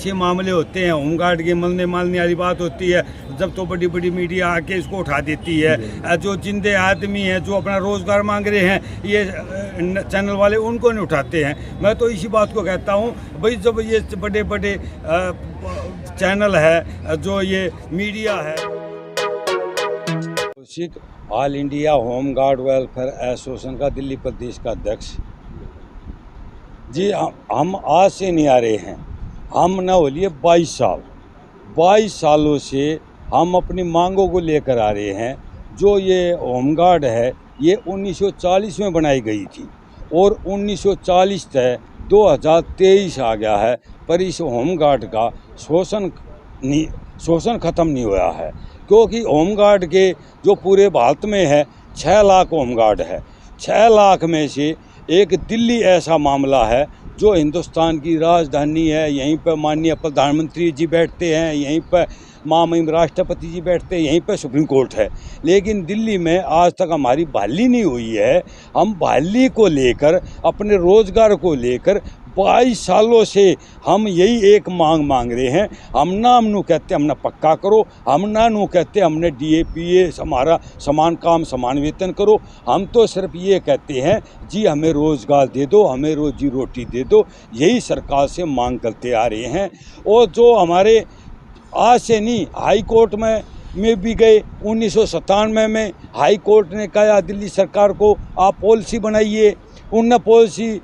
ऐसे मामले होते हैं, होमगार्ड के मलने मालने वाली बात होती है, जब तो बड़ी बड़ी मीडिया आके इसको उठा देती है। जो जिंदे आदमी हैं जो अपना रोज़गार मांग रहे हैं, ये चैनल वाले उनको नहीं उठाते हैं। मैं तो इसी बात को कहता हूँ भाई, जब ये बड़े बड़े चैनल है, जो ये मीडिया है। All India home guard welfare association का दिल्ली प्रदेश का अध्यक्ष जी, हम आज से नहीं आ रहे हैं, हम न बोलिए 22 सालों से हम अपनी मांगों को लेकर आ रहे हैं। जो ये होमगार्ड है, ये 1940 में बनाई गई थी और 1940 तक 2023 आ गया है, पर इस होमगार्ड का शोषण ख़त्म नहीं हुआ है। क्योंकि होमगार्ड के जो पूरे भारत में है 6 लाख होमगार्ड है। 6 लाख में से एक दिल्ली ऐसा मामला है जो हिंदुस्तान की राजधानी है, यहीं पर माननीय प्रधानमंत्री जी बैठते हैं, यहीं पर महामहिम राष्ट्रपति जी बैठते हैं, यहीं पर सुप्रीम कोर्ट है। लेकिन दिल्ली में आज तक हमारी बहाली नहीं हुई है। हम बहाली को लेकर, अपने रोज़गार को लेकर 22 सालों से हम यही एक मांग रहे हैं। हम ना हमनू कहते हमने पक्का करो, हम ना नू कहते हमने DAPA हमारा समान काम समान वेतन करो। हम तो सिर्फ ये कहते हैं जी हमें रोज़गार दे दो, हमें रोजी रोटी दे दो। यही सरकार से मांग करते आ रहे हैं। और जो हमारे आज से नहीं, हाई कोर्ट में भी गए 1997 में हाई कोर्ट ने कहा दिल्ली सरकार को आप पॉलिसी बनाइए। उनने पॉलिसी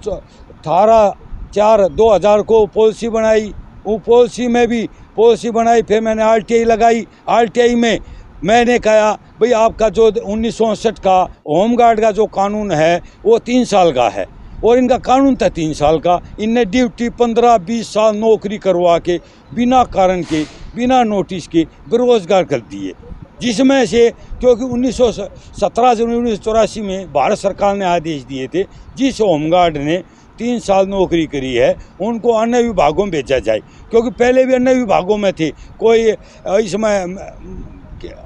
18/4/2000 को पॉलिसी बनाई। वो पॉलिसी में भी पॉलिसी बनाई, फिर मैंने RTI लगाई। RTI में मैंने कहा भाई आपका जो 1959 का होमगार्ड का जो कानून है वो 3 साल का है और इनका कानून था 3 साल का। इनने ड्यूटी 15-20 साल नौकरी करवा के बिना कारण के, बिना नोटिस के बेरोजगार कर दिए। जिसमें से क्योंकि 17 जनवरी 1984 में भारत सरकार ने आदेश दिए थे जिस होमगार्ड ने 3 साल नौकरी करी है उनको अन्य विभागों में भेजा जाए। क्योंकि पहले भी अन्य विभागों में थे, कोई इसमें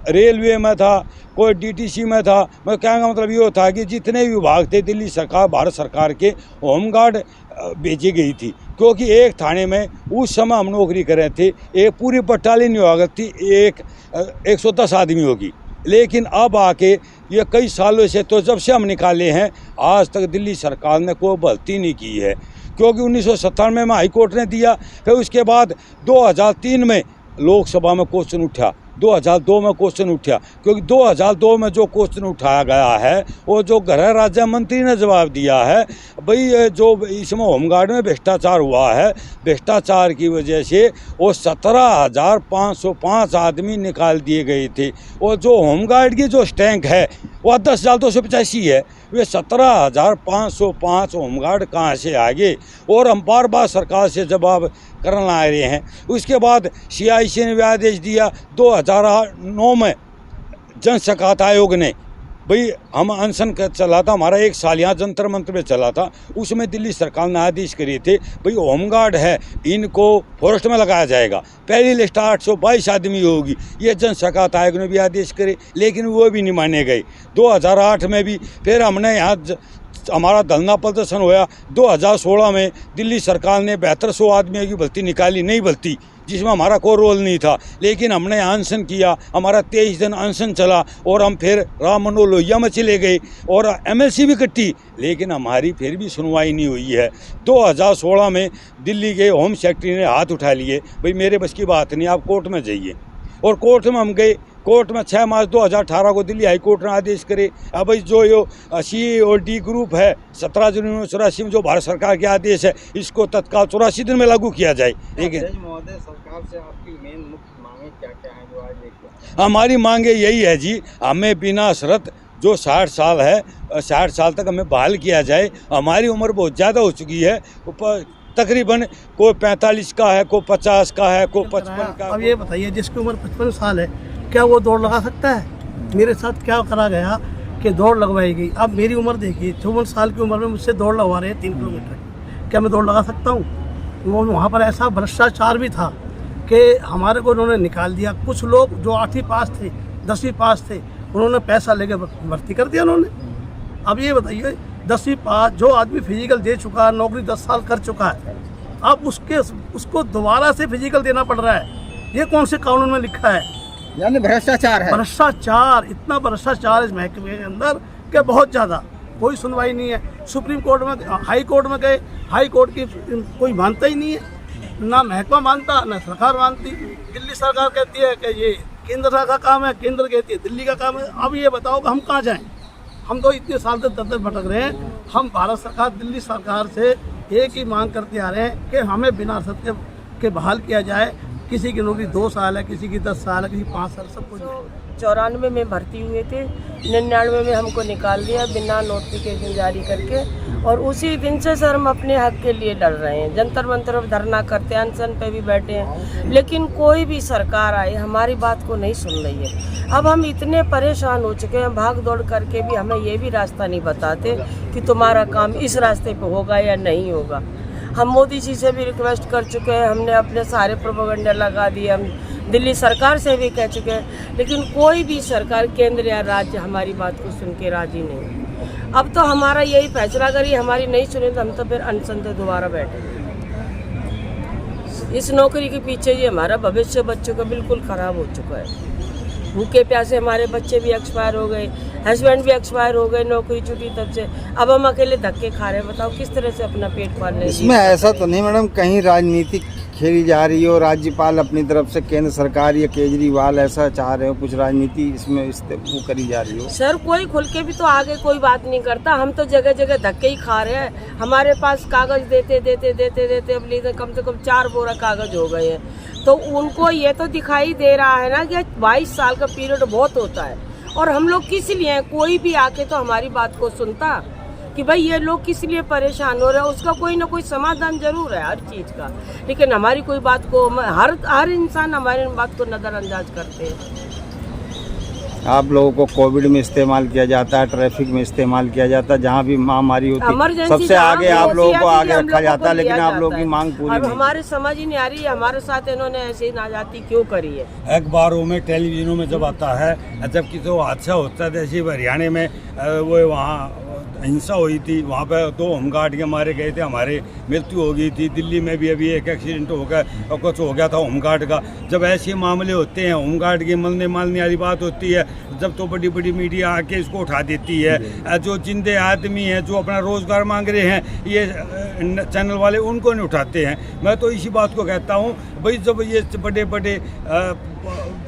रेलवे में था, कोई DTC में था। मैं कहने का मतलब ये था कि जितने विभाग थे दिल्ली सरकार, भारत सरकार के होमगार्ड भेजी गई थी। क्योंकि एक थाने में उस समय हम नौकरी कर रहे थे, एक पूरी बटालियन विभाग थी, 110 आदमी होगी। लेकिन अब आके ये कई सालों से, तो जब से हम निकाले हैं आज तक दिल्ली सरकार ने कोई भर्ती नहीं की है। क्योंकि 1997 में हाई कोर्ट ने दिया, फिर उसके बाद 2003 में लोकसभा में क्वेश्चन उठा, 2002 में क्वेश्चन उठा। क्योंकि 2002 में जो क्वेश्चन उठाया गया है वो जो गृह राज्य मंत्री ने जवाब दिया है भाई जो इसमें होमगार्ड में भ्रष्टाचार हुआ है, भ्रष्टाचार की वजह से वो 17,505 आदमी निकाल दिए गए थे। और जो होमगार्ड की जो स्टैंक है वह 10,285 है। वे 17,505 होमगार्ड कहाँ से आगे? और हम बार बार सरकार से जवाब करना आ रहे हैं। उसके बाद CIC ने भी आदेश दिया 2009 में, जन शिकायत आयोग ने, भाई हम अनशन चला था, हमारा 1 साल यहाँ जंतर मंतर में चला था। उसमें दिल्ली सरकार ने आदेश करे थे भाई होमगार्ड है इनको फॉरेस्ट में लगाया जाएगा, पहली लिस्ट 822 आदमी होगी। ये जन शिकायत आयोग ने भी आदेश करे, लेकिन वो भी नहीं माने गए। 2008 में भी फिर हमने यहाँ हमारा धरना प्रदर्शन होया। 2016 में दिल्ली सरकार ने 7200 आदमियों की भर्ती निकाली, नई भर्ती, जिसमें हमारा कोई रोल नहीं था। लेकिन हमने अनशन किया, हमारा 23 दिन अनशन चला और हम फिर राम मनोहर लोहिया में चले गए और MLC भी कटी, लेकिन हमारी फिर भी सुनवाई नहीं हुई है। 2016 में दिल्ली के होम सेक्रेटरी ने हाथ उठा लिए, भाई मेरे बस की बात नहीं, आप कोर्ट में जाइए। और कोर्ट में हम गए। कोर्ट में 6 मार्च 2018 को दिल्ली हाई कोर्ट ने आदेश करे अब जो C और D ग्रुप है 17 जनवरी 1984 में जो भारत सरकार के आदेश है इसको तत्काल 84 दिन में लागू किया जाए। लेकिन सरकार से आपकी मेन मुख्य मांगे क्या हैं जो आज लेकर? हमारी मांगे यही है जी, हमें बिना शर्त जो 60 साल है 60 साल तक हमें बहाल किया जाए। हमारी उम्र बहुत ज़्यादा हो चुकी है, तकरीबन कोई 45 का है, कोई 50 का है, कोई 55 का। अब ये बताइए जिसकी उम्र 55 साल है क्या वो दौड़ लगा सकता है? मेरे साथ क्या करा गया कि दौड़ लगवाई गई। अब मेरी उम्र देखिए, 54 साल की उम्र में मुझसे दौड़ लगवा रहे हैं 3 किलोमीटर, क्या मैं दौड़ लगा सकता हूँ? वहाँ पर ऐसा भ्रष्टाचार भी था कि हमारे को उन्होंने निकाल दिया। कुछ लोग जो 8वीं पास थे, 10वीं पास थे, उन्होंने पैसा लेके भर्ती कर दिया उन्होंने। अब ये बताइए 10वीं पास जो आदमी फिजिकल दे चुका है, नौकरी 10 साल कर चुका है, अब उसको दोबारा से फिजिकल देना पड़ रहा है। ये कौन से कानून में लिखा है? यानी भ्रष्टाचार है। भ्रष्टाचार, इतना भ्रष्टाचार इस महकमे के अंदर कि बहुत ज़्यादा। कोई सुनवाई नहीं है। सुप्रीम कोर्ट में, हाई कोर्ट में गए, हाई कोर्ट की कोई मानता ही नहीं है, ना महकमा मानता ना सरकार मानती। दिल्ली सरकार कहती है कि ये केंद्र का काम है, केंद्र कहती है दिल्ली का काम है। अब ये बताओ कि हम कहाँ जाएं? हम तो इतने साल से दर भटक रहे हैं। हम भारत सरकार, दिल्ली सरकार से एक ही मांग करते आ रहे हैं कि हमें बिना शर्त के बहाल किया जाए। किसी की नौकरी 2 साल है, किसी की 10 साल है, किसी की 5 साल, सब कुछ। 94 में भर्ती हुए थे, 99 में हमको निकाल दिया बिना नोटिफिकेशन जारी करके। और उसी दिन से सर हम अपने हक के लिए लड़ रहे हैं। जंतर मंतर पर धरना करते हैं, अनशन पे भी बैठे हैं, लेकिन कोई भी सरकार आए हमारी बात को नहीं सुन रही है। अब हम इतने परेशान हो चुके हैं, भाग दौड़ करके भी हमें ये भी रास्ता नहीं बताते कि तुम्हारा काम इस रास्ते पे होगा या नहीं होगा। हम मोदी जी से भी रिक्वेस्ट कर चुके हैं, हमने अपने सारे प्रोपेगेंडा लगा दिए, हम दिल्ली सरकार से भी कह चुके हैं, लेकिन कोई भी सरकार, केंद्र या राज्य हमारी बात को सुन के राजी नहीं। अब तो हमारा यही फैसला, अगर ये हमारी नहीं सुने तो हम तो फिर अनशन से दोबारा बैठेंगे। इस नौकरी के पीछे ये हमारा भविष्य बच्चों का बिल्कुल ख़राब हो चुका है। भूखे प्यासे हमारे बच्चे भी एक्सपायर हो गए, हस्बैंड भी एक्सपायर हो गए, नौकरी छूटी तब से। अब हम अकेले धक्के खा रहे हैं, बताओ किस तरह से अपना पेट पाल लेंगे? इसमें ऐसा तो नहीं मैडम कहीं राजनीति खेली जा रही हो, राज्यपाल अपनी तरफ से, केंद्र सरकार या केजरीवाल ऐसा चाह रहे हो, कुछ राजनीति इसमें वो करी जा रही हो? सर कोई खुल के भी तो आगे कोई बात नहीं करता। हम तो जगह जगह धक्के ही खा रहे हैं। हमारे पास कागज देते देते देते देते अब लिए कम से कम 4 बोरा कागज हो गए हैं। तो उनको ये तो दिखाई दे रहा है ना कि 22 साल का पीरियड बहुत होता है, और हम लोग किस लिए, कोई भी आके तो हमारी बात को सुनता कि भाई ये लोग किस लिए परेशान हो रहे हैं। उसका कोई ना कोई समाधान जरूर है हर चीज़ का, लेकिन हमारी कोई बात को, हर इंसान हमारी बात को नज़रअंदाज करते हैं। आप लोगों को कोविड में इस्तेमाल किया जाता है, ट्रैफिक में इस्तेमाल किया जाता है, जहाँ भी महामारी होती है सबसे आगे आप लोगों को आगे रखा जाता है, लेकिन आप लोगों की मांग पूरी नहीं। हमारे समझ ही नहीं आ रही है, हमारे साथ इन्होंने ऐसी नाजाती क्यों करी है। अखबारों में, टेलीविजनों में जब आता है, जब किसी को हादसा होता है, जैसे हरियाणा में वो वहाँ हिंसा हुई थी, वहाँ पे 2 होमगार्ड के मारे गए थे, हमारे मृत्यु हो गई थी। दिल्ली में भी अभी एक एक्सीडेंट हो गया और कुछ हो गया था होमगार्ड का। जब ऐसे मामले होते हैं, होमगार्ड की मरने मालने वाली बात होती है, जब तो बड़ी बड़ी मीडिया आके इसको उठा देती है। जो जिंदे आदमी हैं, जो अपना रोज़गार मांग रहे हैं, ये चैनल वाले उनको नहीं उठाते हैं। मैं तो इसी बात को कहता हूँ, भाई जब ये बड़े बड़े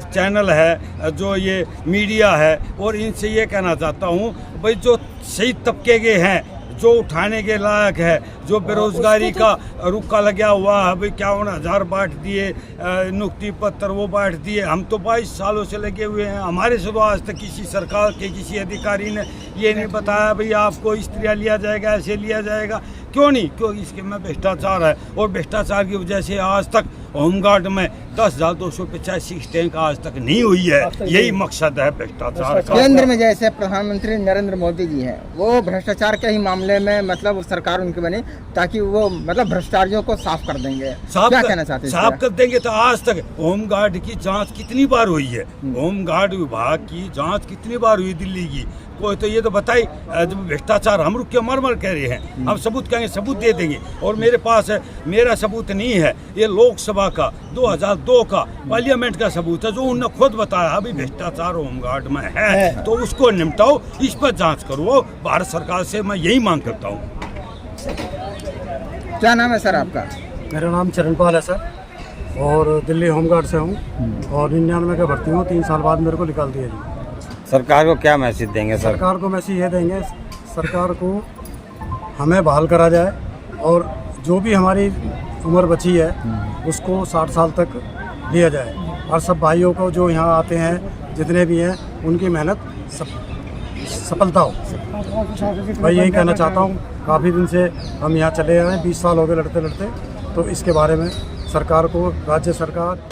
चैनल है, जो ये मीडिया है, और इनसे ये कहना चाहता हूँ भाई जो सही तबके के हैं, जो उठाने के लायक है, जो बेरोजगारी का रुका लगा हुआ है, भाई 51,000 बांट दिए, नियुक्ति पत्र वो बांट दिए। हम तो 22 सालों से लगे हुए हैं, हमारे से तो आज तक किसी सरकार के किसी अधिकारी ने ये नहीं बताया भाई आपको इस तरह लिया जाएगा, ऐसे लिया जाएगा। क्यों नहीं? क्योंकि इसके में भ्रष्टाचार है, और भ्रष्टाचार की वजह से आज तक होमगार्ड में 10,285 टैंक आज तक नहीं हुई है। यही मकसद है भ्रष्टाचार का। केंद्र में जैसे प्रधानमंत्री नरेंद्र मोदी जी हैं, वो भ्रष्टाचार के ही मामले में मतलब सरकार उनकी बनी ताकि वो मतलब भ्रष्टाचारियों को साफ कर देंगे। क्या कहना चाहते हैं? साफ कर देंगे। तो आज तक होमगार्ड की जांच कितनी बार हुई है? होमगार्ड विभाग की जांच कितनी बार हुई दिल्ली की? कोई तो ये तो बताइए। जब भ्रष्टाचार हम रुक के मर कह रहे हैं, हम सबूत कहेंगे, सबूत दे देंगे। और मेरे पास है, मेरा सबूत नहीं है, ये लोकसभा का 2002 का पार्लियामेंट का सबूत है, जो उन्होंने खुद बताया अभी भ्रष्टाचार होमगार्ड में है, तो उसको निपटाओ, इस पर जांच करो। भारत सरकार से मैं यही मांग करता हूँ। क्या नाम है सर आपका? मेरा नाम चरणपाल है सर, और दिल्ली होमगार्ड से हूँ, और 99 का भर्ती हूँ। 3 साल बाद मेरे को निकाल दिया जी। सरकार को क्या मैसेज देंगे? सरकार को मैसेज ये देंगे, सरकार को हमें बहाल करा जाए, और जो भी हमारी उम्र बची है उसको 60 साल तक लिया जाए, और सब भाइयों को जो यहाँ आते हैं जितने भी हैं उनकी मेहनत सफलता हो। मैं यही कहना चाहता हूँ। काफ़ी दिन से हम यहाँ चले आए हैं, 20 साल हो गए लड़ते लड़ते, तो इसके बारे में सरकार को, राज्य सरकार